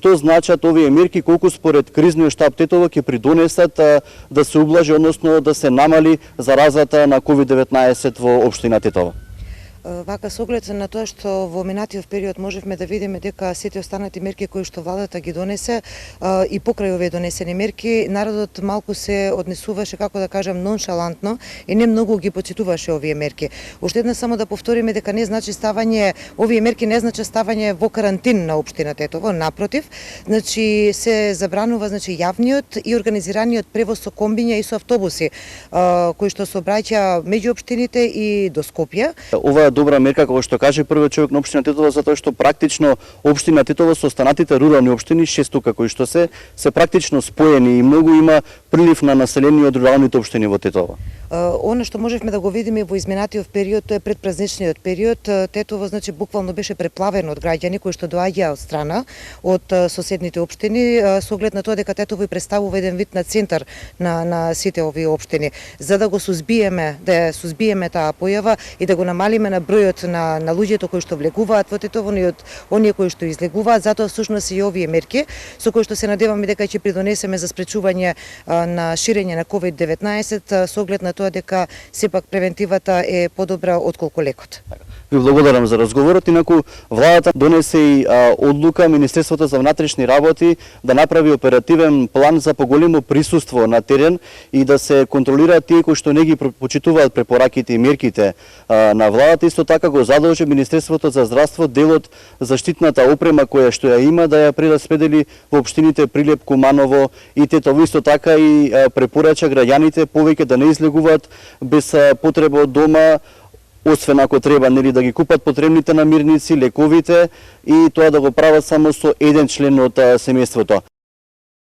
што значат овие мерки, колку според кризниот штаб Тетово ќе придонесат да се ублажи, односно да се намали заразата на COVID-19 во општина Тетово? Вака, со оглед на тоа што во минатиот период можевме да видиме дека сите останати мерки кои што владата ги донесе и покрај овие донесени мерки, народот малку се однесуваше, како да кажам, ноншалантно и не многу ги почитуваше овие мерки. Уште една само да повториме дека не значи ставање, овие мерки не значи ставање во карантин на општина Тетово, напротив, значи се забранува јавниот и организираниот превоз со комбиња и со автобуси кои што се обраќа меѓу општините и до Скопје. Ова е добра мерка, како што каже првиот човек на општина Тетово, затоа што практично општина Тетово со останатите рурални општини, 6 кои што се практично споени и многу има прилив на население од руралните општини во Тетово. Она што можевме да го видиме во изминатиот период, тоа е предпразничниот период. Тетово значи буквално беше преплавено од граѓани кои што доаѓаа од страна од соседните општини, со оглед на тоа дека Тетово и представува еден вид на центар на сите овие општини. За да го сузбиеме, таа појава и да го намалиме на бројот на луѓето кои што влегуваат во Тетово и од оние кои што излегуваат, затоа всушност и овие мерки со кои што се надеваме дека ќе придонесеме за спречување на ширење на COVID-19 со оглед на тоа дека сепак превентивата е подобра отколку лекот. Ви благодарам за разговорот. Инаку владата донесе и одлука Министерството за внатрешни работи да направи оперативен план за поголемо присуство на терен и да се контролираат тие кои што не ги почитуваат препораките и мерките на владата. Исто така го задолжи Министерството за здравство делот заштитната опрема која што ја има да ја прераспредели во општините Прилеп, Куманово и Тетово. Исто така и препорача граѓаните повеќе да не излегуваат без потреба од дома, освен ако треба да ги купат потребните намирници, лековите и тоа да го прават само со еден член од семејството.